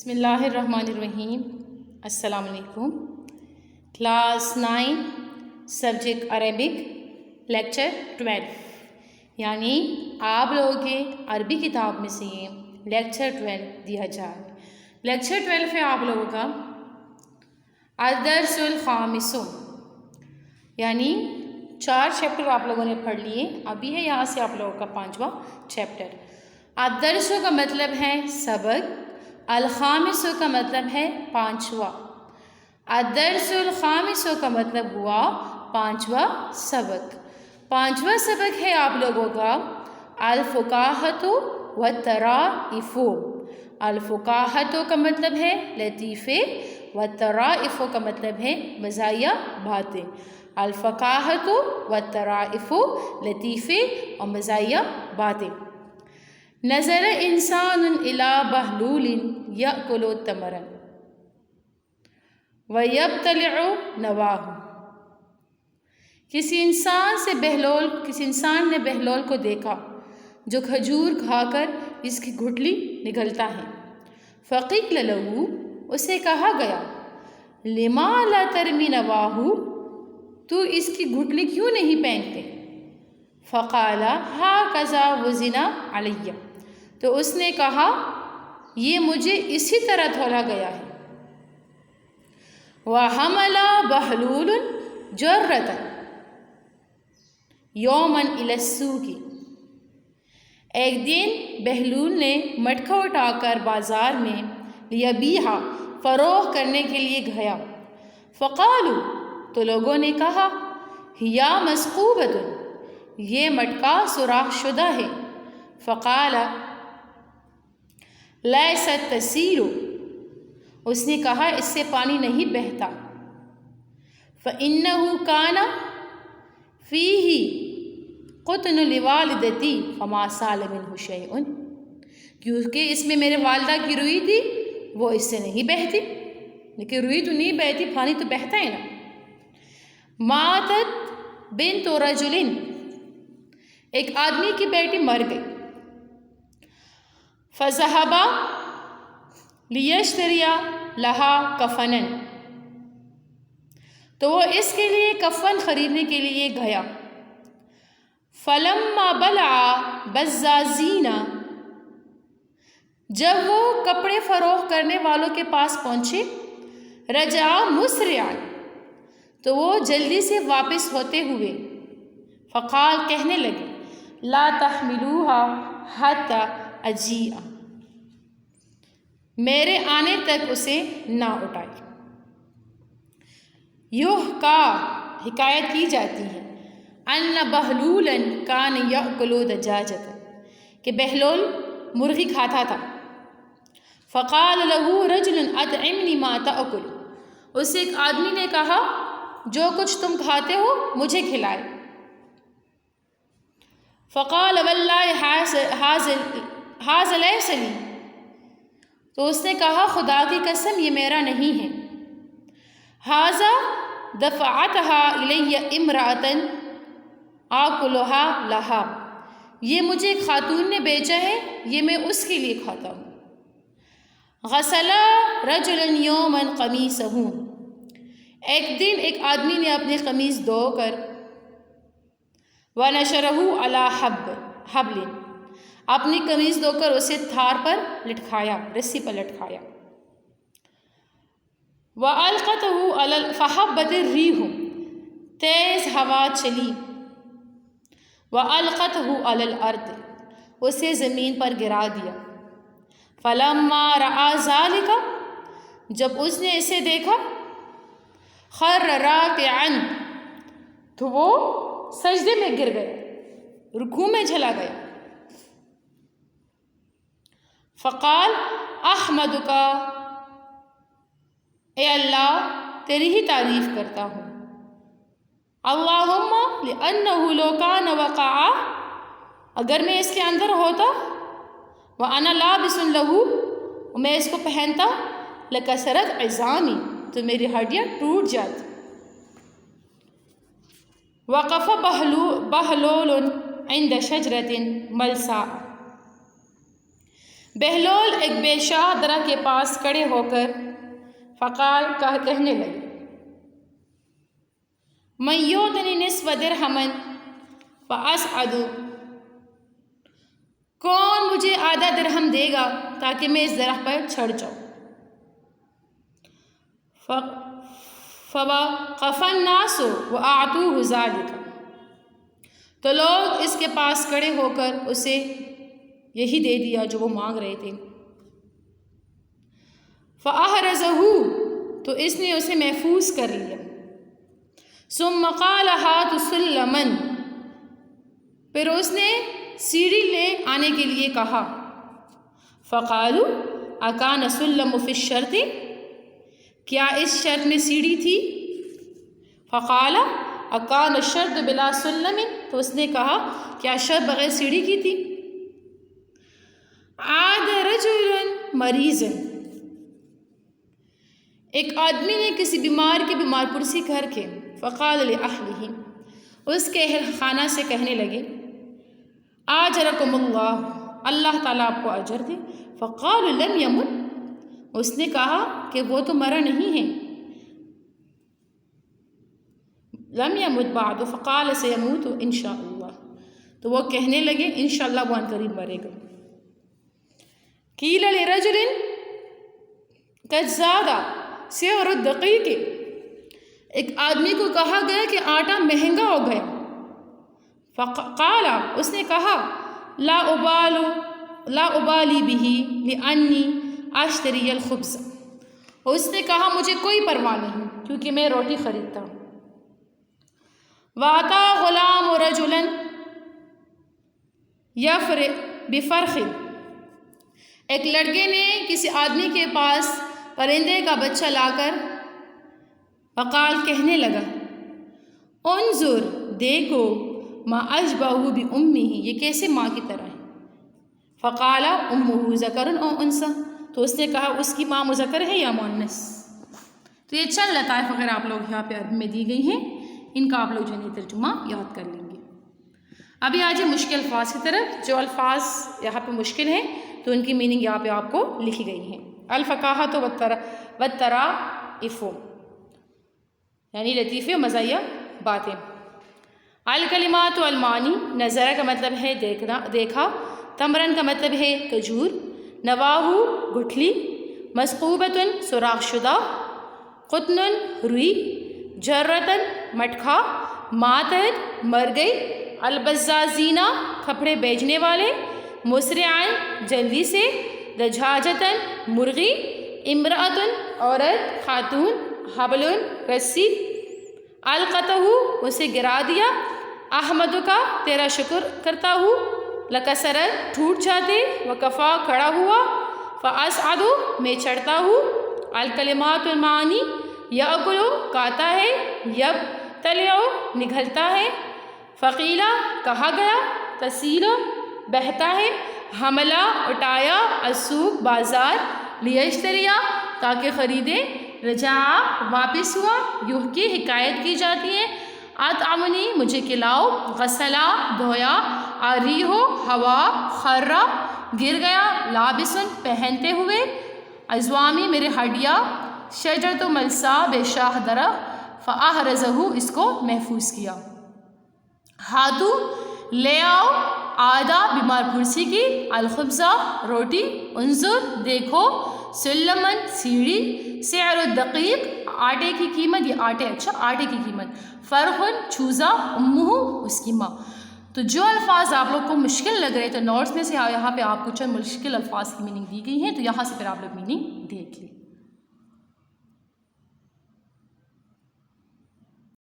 بسم اللہ الرحمن الرحیم۔ السلام علیکم۔ کلاس 9 سبجیکٹ عربک لیکچر 12، یعنی آپ لوگوں کے عربی کتاب میں سے یہ لیکچر 12 دیا جائے۔ لیکچر 12 ہے آپ لوگوں کا الدرس الخامس، یعنی 4 چیپٹر آپ لوگوں نے پڑھ لیے، ابھی ہے یہاں سے آپ لوگوں کا 5واں چیپٹر۔ الدرس کا مطلب ہے سبق، الخامس کا مطلب ہے 5واں۔ الدرس الخامس کا مطلب ہوا 5واں سبق۔ 5واں سبق ہے آپ لوگوں کا الفقاہۃ والطرائف۔ الفقاہۃ کا مطلب ہے لطیفے، والطرائف کا مطلب ہے مزاحیہ باتیں۔ الفقاہۃ والطرائف، لطیفے اور مزاحیہ باتیں۔ نظر انسان الی بہلول یأکل تمرا ویبتلع نواہ۔ کسی انسان نے بہلول کو دیکھا جو کھجور کھا کر اس کی گٹھلی نگلتا ہے۔ فقیل لہ، اسے کہا گیا لما لا ترمی نواہ، تو اس کی گٹھلی کیوں نہیں پھینکتے؟ فقال ہکذا وزن علی، تو اس نے کہا یہ مجھے اسی طرح تولا گیا ہے۔ وحمل بہلول جرۃ یوما الی السوق، ایک دن بہلول نے مٹکا اٹھا کر بازار میں لیبیعھا، فروخت کرنے کے لیے گیا۔ فقالوا، تو لوگوں نے کہا ہی مثقوبۃ، یہ مٹکا سوراخ شدہ ہے۔ فقال لیست تسیل، اس نے کہا اس سے پانی نہیں بہتا۔ فإنہ کان فیہ قطن لوالدتی فما سال منہ شیء، کیونکہ اس میں میرے والدہ کی روئی تھی، وہ اس سے نہیں بہتی۔ لیکن روئی تو نہیں بہتی، پانی تو بہتا ہے نا۔ ماتت بنت رجل، ایک آدمی کی بیٹی مر گئی۔ فذهب لیشتری لہا کفنا، تو وہ اس کے لیے کفن خریدنے کے لیے گیا۔ فلما بلع بزازین، جب وہ کپڑے فروخت کرنے والوں کے پاس پہنچے، رجع مسرعا، تو وہ جلدی سے واپس ہوتے ہوئے، فقال، کہنے لگے لا تحملوها حتی اجیء، میرے آنے تک اسے نہ اٹھائے۔ یحکیٰ، حکایت کی جاتی ہے، ان بہلولا کان یأکل دجاجۃ، کہ بہلول مرغی کھاتا تھا۔ فقال لہ رجل اطعمنی ما تأکل، اسے ایک آدمی نے کہا جو کچھ تم کھاتے ہو مجھے کھلائے۔ فقال واللہ ھذا لیس لی، تو اس نے کہا خدا کی قسم یہ میرا نہیں ہے۔ ھذا دفعتها الی امرأۃ آکلھا لہا، یہ مجھے ایک خاتون نے بیچا ہے، یہ میں اس کے لیے کھاتا ہوں۔ غسل رجل یوما قمیصہ، ایک دن ایک آدمی نے اپنی قمیص دھو کر ونشرہ علی حبل، اپنی قمیص دھو کر اسے تھار پر لٹکایا، رسی پر لٹکایا۔ وَأَلْقَتْهُ عَلَى فَحَبَّتِ الرِّيحُ، تیز ہوا چلی۔ وَأَلْقَتْهُ عَلَى الْأَرْضِ، اسے زمین پر گرا دیا۔ فَلَمَّا رَأَى ذَلِكَ، جب اس نے اسے دیکھا، خَرَّ رَاكِعًا، تو وہ سجدے میں گر گیا، رکوع میں چلا گیا۔ فقال احمدک، اے اللہ تیری ہی تعریف کرتا ہوں۔ اللہم لأنہ لو کان وقع، اگر میں اس کے اندر ہوتا، وانا لابس لہ، میں اس کو پہنتا، لکسرت عظامی، تو میری ہڈیاں ٹوٹ جاتی۔ وقف بہلول عند شجرۃ ملساء، بہلول ایک بے شاخ درخت کے پاس کھڑے ہو کر فقال کہنے لگے من یؤتنی نصف درہما فأصعد، کون مجھے آدھا درہم دے گا تاکہ میں اس درخت پر چڑھ جاؤں؟ فوقف الناس وأعطوه ذلك، تو لوگ اس کے پاس کھڑے ہو کر اسے یہی دے دیا جو وہ مانگ رہے تھے۔ فأحرزه، تو اس نے اسے محفوظ کر لیا۔ ثم قال هات سلما، پھر اس نے سیڑھی لے آنے کے لیے کہا۔ فقالوا اکان سلم فی الشرط، کیا اس شرط میں سیڑھی تھی؟ فقال اکان الشرط بلا سلم، تو اس نے کہا کیا شرط بغیر سیڑھی کی تھی؟ عاد رجل مریض، ایک آدمی نے کسی بیمار کی بیمار پرسی کر کے فقال لأہلہ، اس کے اہل خانہ سے کہنے لگے آجرکم اللہ، اللہ تعالیٰ آپ کو اجر دے۔ فقالوا لم یمت، اس نے کہا کہ وہ تو مرا نہیں ہے۔ لم یمت بعد، فقال سیموت انشاء اللہ، تو وہ کہنے لگے انشاءاللہ وہ ان قریب مرے گا۔ قیل لرجل قد زاد سعر الدقیق، ایک آدمی کو کہا گیا کہ آٹا مہنگا ہو گیا۔ فقال، اس نے کہا لا ابالی به لانی اشتری الخبز، اس نے کہا مجھے کوئی پرواہ نہیں کیونکہ میں روٹی خریدتا ہوں۔ واتا غلام رجلا بفرخ، ایک لڑکے نے کسی آدمی کے پاس پرندے کا بچہ لا کر وقال کہنے لگا انظر، دیکھو ما اشبہ بامہ، یہ کیسے ماں کی طرح ہے۔ فقال امہ ذکر او انثی، تو اس نے کہا اس کی ماں مذکر ہے یا مؤنث۔ تو یہ چند لطائف وغیرہ آپ لوگ یہاں پہ عربی میں دی گئی ہیں، ان کا آپ لوگ جو ہے ترجمہ یاد کر لیں گے۔ ابھی آج مشکل الفاظ کی طرف، جو الفاظ یہاں پہ مشکل ہیں تو ان کی میننگ یہاں پہ آپ کو لکھی گئی ہیں۔ الفقاہۃ والطرائف، یعنی لطیفے و مزاحیہ باتیں۔ الکلمات والمعانی، نظرہ کا مطلب ہے دیکھا، تمرن کا مطلب ہے کھجور، نواہو گٹھلی، مسقوبۃ سوراخ شدہ، قطن روئی، جرتن مٹکھا، ماتحت مر گئی، البزازینہ کپڑے بیچنے والے، مسرعن جلدی سے، دجاجتن مرغی، امرأتن عورت خاتون، حبل رسی، القتہ اسے گرا دیا، احمد کا تیرا شکر کرتا ہوں، لکسرت ٹوٹ جاتے، وکفا کھڑا ہوا، فاصعد میں چڑھتا ہوں، الکلمات المعانی یاکل کھاتا ہے، یبتلع نگلتا ہے، فقیلہ کہا گیا، تسیل بہتا ہے، حملہ اٹھایا، السوق بازار، لیشتریا تاکہ خریدے، رجع واپس ہوا، یحکی حکایت کی جاتی ہے، اطعمنی مجھے کھلاؤ، غسلا دھویا، اریح ہوا، خرہ گر گیا، لابسن پہنتے ہوئے، عظوامی میرے ہڈیاں، شجرۃ ملسا بے شاخ درخت، فاحرزہ اس کو محفوظ کیا، ہاتو لے آؤ، آدھا بیمار پرسی کی، الخبزہ روٹی، انظر دیکھو، سلمن سیڑھی، سعر الدقیق آٹے کی قیمت، یہ آٹے کی قیمت، فرخن چوزا، امہ اس کی ماں۔ تو جو الفاظ آپ لوگ کو مشکل لگ رہے تو نوٹس میں سے یہاں پہ آپ کو چند مشکل الفاظ کی میننگ دی گئی ہیں، تو یہاں سے پھر آپ لوگ میننگ دیکھ لیں۔